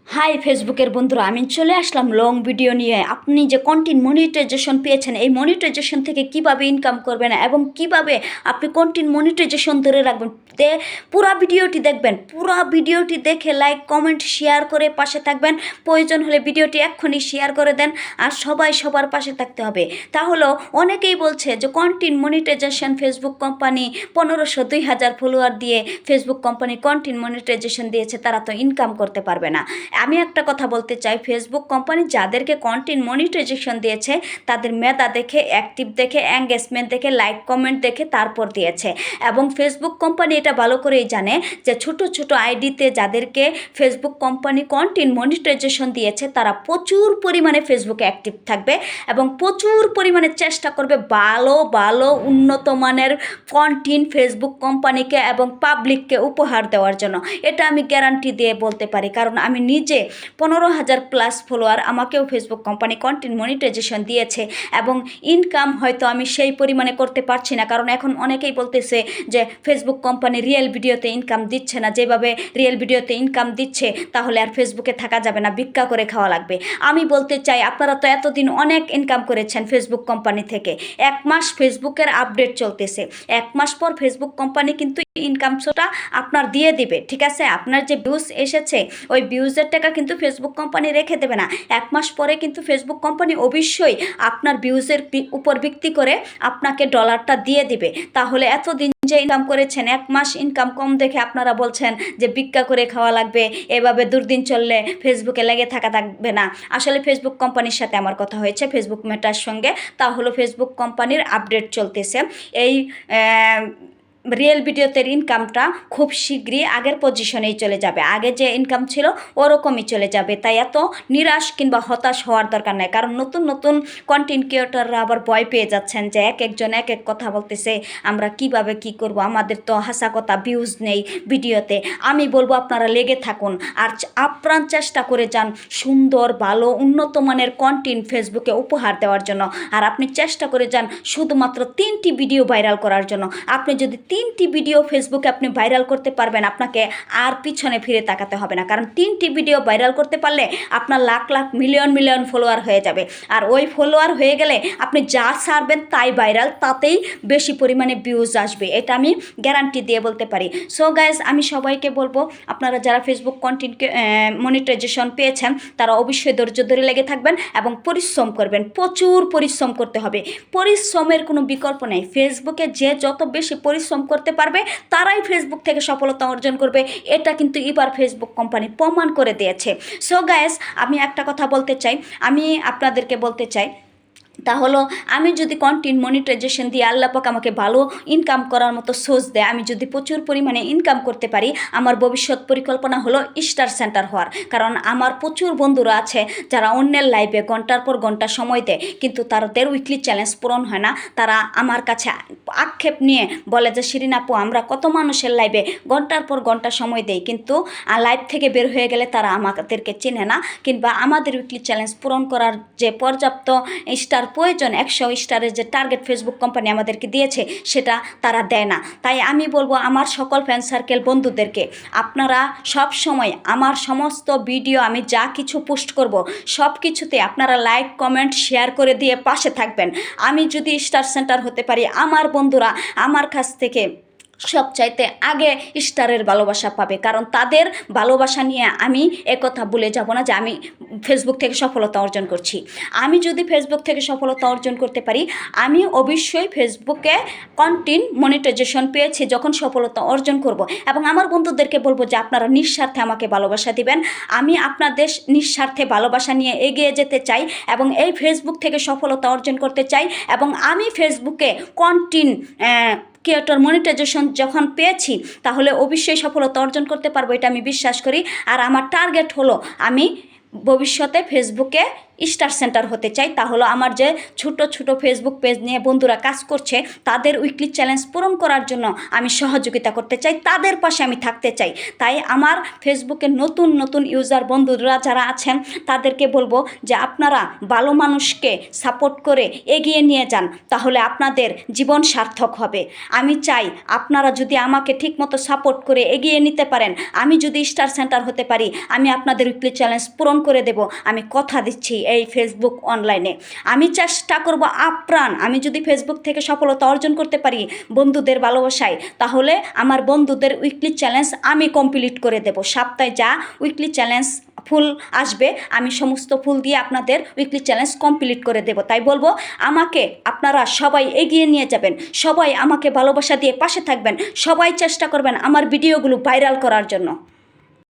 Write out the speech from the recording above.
High ফেসবুকের বন্ধুরা, আমি চলে আসলাম লং ভিডিও নিয়ে। আপনি যে কন্টেন্ট মনিটাইজেশন পেয়েছেন, এই মনিটাইজেশন থেকে কিভাবে ইনকাম করবেন এবং কিভাবে আপনি কন্টেন্ট মনিটাইজেশন ধরে রাখবেন, পুরো ভিডিওটি দেখবেন। পুরো ভিডিওটি দেখে লাইক কমেন্ট শেয়ার করে পাশে থাকবেন। প্রয়োজন হলে ভিডিওটি এক্ষুনি শেয়ার করে দেন। আর সবাই সবার পাশে থাকতে হবে। তাহলে অনেকেই বলছে যে content monetization Facebook company 1500-2000 follower দিয়ে ফেসবুক কোম্পানি কন্টেন্ট মনিটাইজেশন দিয়েছে, তারা তো ইনকাম করতে পারবে না। আমি একটা কথা বলতে চাই, ফেসবুক কোম্পানি যাদেরকে কন্টেন্ট মনিটাইজেশন দিয়েছে তাদের মেধা দেখে, অ্যাক্টিভ দেখে, এঙ্গেজমেন্ট দেখে, লাইক কমেন্ট দেখে তারপর দিয়েছে। এবং ফেসবুক কোম্পানি এটা ভালো করেই জানে যে ছোট ছোট আইডিতে যাদেরকে ফেসবুক কোম্পানি কন্টেন্ট মনিটাইজেশন দিয়েছে তারা প্রচুর পরিমাণে ফেসবুকে অ্যাক্টিভ থাকবে এবং প্রচুর পরিমাণে চেষ্টা করবে ভালো ভালো উন্নত মানের কন্টেন্ট ফেসবুক কোম্পানিকে এবং পাবলিককে উপহার দেওয়ার জন্য। এটা আমি গ্যারান্টি দিয়ে বলতে পারি, কারণ আমি নিজে 15,000+ ফলোয়ার, আমাকেও ফেসবুক কোম্পানি কন্টেন্ট মনিটাইজেশন দিয়েছে এবং ইনকাম হয়তো আমি সেই পরিমাণে করতে পারছি না, কারণ এখন অনেকেই বলতেছে যে ফেসবুক কোম্পানি রিয়েল ভিডিওতে ইনকাম দিচ্ছে না। যেভাবে রিয়েল ভিডিওতে ইনকাম দিচ্ছে তাহলে আর ফেসবুকে থাকা যাবে না, ভিক্ষা করে খাওয়া লাগবে। আমি বলতে চাই, আপনারা তো এতদিন অনেক ইনকাম করেছেন ফেসবুক কোম্পানি থেকে। 1 মাস ফেসবুকের আপডেট চলতেছে, 1 মাস পর ফেসবুক কোম্পানি কিন্তু ইনকামটা আপনার দিয়ে দিবে, ঠিক আছে? আপনার যে ভিউজ এসেছে ওই ভিউজের টাকা কিন্তু ফেসবুক কোম্পানি রেখে দেবে না। 1 মাস পরে কিন্তু ফেসবুক কোম্পানি অবশ্যই আপনার ভিউজের উপর ভিত্তি করে আপনাকে ডলারটা দিয়ে দিবে। তাহলে এতদিন যে ইনকাম করেছেন, 1 মাস ইনকাম কম দেখে আপনারা বলছেন যে ভিক্ষা করে খাওয়া লাগবে, এভাবে দুর্দিন চললে ফেসবুকে লেগে থাকা থাকবে না। আসলে ফেসবুক কোম্পানির সাথে আমার কথা হয়েছে, ফেসবুক মেটার সঙ্গে। তা হলো ফেসবুক কোম্পানির আপডেট চলতেছে। এই রিয়েল ভিডিওতে ইনকামটা খুব শীঘ্রই আগের পজিশনেই চলে যাবে, আগে যে ইনকাম ছিল ওরকমই চলে যাবে। তাই এত নিরাশ কিংবা হতাশ হওয়ার দরকার নাই, কারণ নতুন নতুন কন্টেন্ট ক্রিয়েটররা আবার ভয় পেয়ে যাচ্ছেন যে এক একজন এক এক কথা বলতেছে, আমরা কিভাবে কি করব, আমাদের তো হাসা কথা ভিউজ নেই ভিডিওতে। আমি বলবো আপনারা লেগে থাকুন আর আপ্রাণ চেষ্টা করে যান সুন্দর ভালো উন্নত মানের কন্টেন্ট ফেসবুকে উপহার দেওয়ার জন্য। আর আপনি চেষ্টা করে যান শুধুমাত্র 3টি ভিডিও ভাইরাল করার জন্য। আপনি যদি 3টি ভিডিও ফেসবুকে আপনি ভাইরাল করতে পারবেন, আপনাকে আর পিছনে ফিরে তাকাতে হবে না, কারণ 3টি ভিডিও ভাইরাল করতে পারলে আপনার lakh lakh million million follower হয়ে যাবে। আর ওই ফলোয়ার হয়ে গেলে আপনি যা ছাড়বেন তাই ভাইরাল, তাতেই বেশি পরিমাণে ভিউজ আসবে, এটা আমি গ্যারান্টি দিয়ে বলতে পারি। সো গাইজ, আমি সবাইকে বলবো আপনারা যারা ফেসবুক কন্টেন্টকে মনিটাইজেশন পেয়েছেন তারা অবশ্যই ধৈর্য ধরে লেগে থাকবেন এবং পরিশ্রম করবেন। প্রচুর পরিশ্রম করতে হবে, পরিশ্রমের কোনো বিকল্প নেই। ফেসবুকে যে যত বেশি পরিশ্রম করতে পারবে তারাই ফেসবুক থেকে সফলতা অর্জন করবে, এটা কিন্তু এবার ফেসবুক কোম্পানি প্রমাণ করে দিয়েছে। সো গাইস, আমি একটা কথা বলতে চাই, আমি আপনাদেরকে বলতে চাই, তা হলো আমি যদি কন্টেন্ট মনিটাইজেশন দিয়ে আল্লাহ পাক আমাকে ভালো ইনকাম করার মতো সোর্স দেয়, আমি যদি প্রচুর পরিমাণে ইনকাম করতে পারি, আমার ভবিষ্যৎ পরিকল্পনা হলো স্টার সেন্টার হওয়ার। কারণ আমার প্রচুর বন্ধুরা আছে যারা অন্যের লাইভে ঘন্টার পর ঘন্টা সময় দেয়, কিন্তু তাদের উইকলি চ্যালেঞ্জ পূরণ হয় না। তারা আমার কাছে আক্ষেপ নিয়ে বলে যে শিরিন আপু, আমরা কত মানুষের লাইভে ঘন্টার পর ঘন্টা সময় দেই, কিন্তু লাইভ থেকে বের হয়ে গেলে তারা আমাদেরকে চেনে না, কিংবা আমাদের উইকলি চ্যালেঞ্জ পূরণ করার যে পর্যাপ্ত স্টার প্রয়োজন, 100 স্টারের যে টার্গেট ফেসবুক কোম্পানি আমাদেরকে দিয়েছে সেটা তারা দেয় না। তাই আমি বলবো আমার সকল ফ্যান সার্কেল বন্ধুদেরকে, আপনারা সব সময় আমার সমস্ত ভিডিও আমি যা কিছু পোস্ট করব সব কিছুতে আপনারা লাইক কমেন্ট শেয়ার করে দিয়ে পাশে থাকবেন। আমি যদি স্টার সেন্টার হতে পারি, আমার বন্ধুরা আমার কাছ থেকে সবচাইতে আগে স্টারের ভালোবাসা পাবে, কারণ তাদের ভালোবাসা নিয়ে আমি একথা ভুলে যাব না যে আমি ফেসবুক থেকে সফলতা অর্জন করছি। আমি যদি ফেসবুক থেকে সফলতা অর্জন করতে পারি, আমি অবশ্যই ফেসবুকে কন্টেন্ট মনিটাইজেশন পেয়েছি যখন সফলতা অর্জন করব, এবং আমার বন্ধুদেরকে বলবো যে আপনারা নিঃস্বার্থে আমাকে ভালোবাসা দিবেন। আমি আপনাদের নিঃস্বার্থে ভালোবাসা নিয়ে এগিয়ে যেতে চাই এবং এই ফেসবুক থেকে সফলতা অর্জন করতে চাই। এবং আমি ফেসবুকে কন্টেন্ট ক্রিয়েটর মনিটাইজেশন যখন পেয়েছি তাহলে অবশ্যই সফলতা অর্জন করতে পারবো, এটা আমি বিশ্বাস করি। আর আমার টার্গেট হলো আমি ভবিষ্যতে ফেসবুকে স্টার সেন্টার হতে চাই। তাহলে আমার যে ছোট ছোট ফেসবুক পেজ নিয়ে বন্ধুরা কাজ করছে তাদের উইকলি চ্যালেঞ্জ পূরণ করার জন্য আমি সহযোগিতা করতে চাই, তাদের পাশে আমি থাকতে চাই। তাই আমার ফেসবুকে নতুন নতুন ইউজার বন্ধুরা যারা আছেন তাদেরকে বলবো যে আপনারা ভালো মানুষকে সাপোর্ট করে এগিয়ে নিয়ে যান, তাহলে আপনাদের জীবন সার্থক হবে। আমি চাই আপনারা যদি আমাকে ঠিকমতো সাপোর্ট করে এগিয়ে নিতে পারেন, আমি যদি স্টার সেন্টার হতে পারি, আমি আপনাদের উইকলি চ্যালেঞ্জ পূরণ করে দেব। আমি কথা দিচ্ছি এই ফেসবুক অনলাইনে আমি চেষ্টা করব আপ্রাণ। আমি যদি ফেসবুক থেকে সফলতা অর্জন করতে পারি বন্ধুদের ভালোবাসায়, তাহলে আমার বন্ধুদের উইকলি চ্যালেঞ্জ আমি কমপ্লিট করে দেব। সপ্তাহে যা উইকলি চ্যালেঞ্জ ফুল আসবে আমি সমস্ত ফুল দিয়ে আপনাদের উইকলি চ্যালেঞ্জ কমপ্লিট করে দেব। তাই বলবো আমাকে আপনারা সবাই এগিয়ে নিয়ে যাবেন, সবাই আমাকে ভালোবাসা দিয়ে পাশে থাকবেন, সবাই চেষ্টা করবেন আমার ভিডিওগুলো ভাইরাল করার জন্য।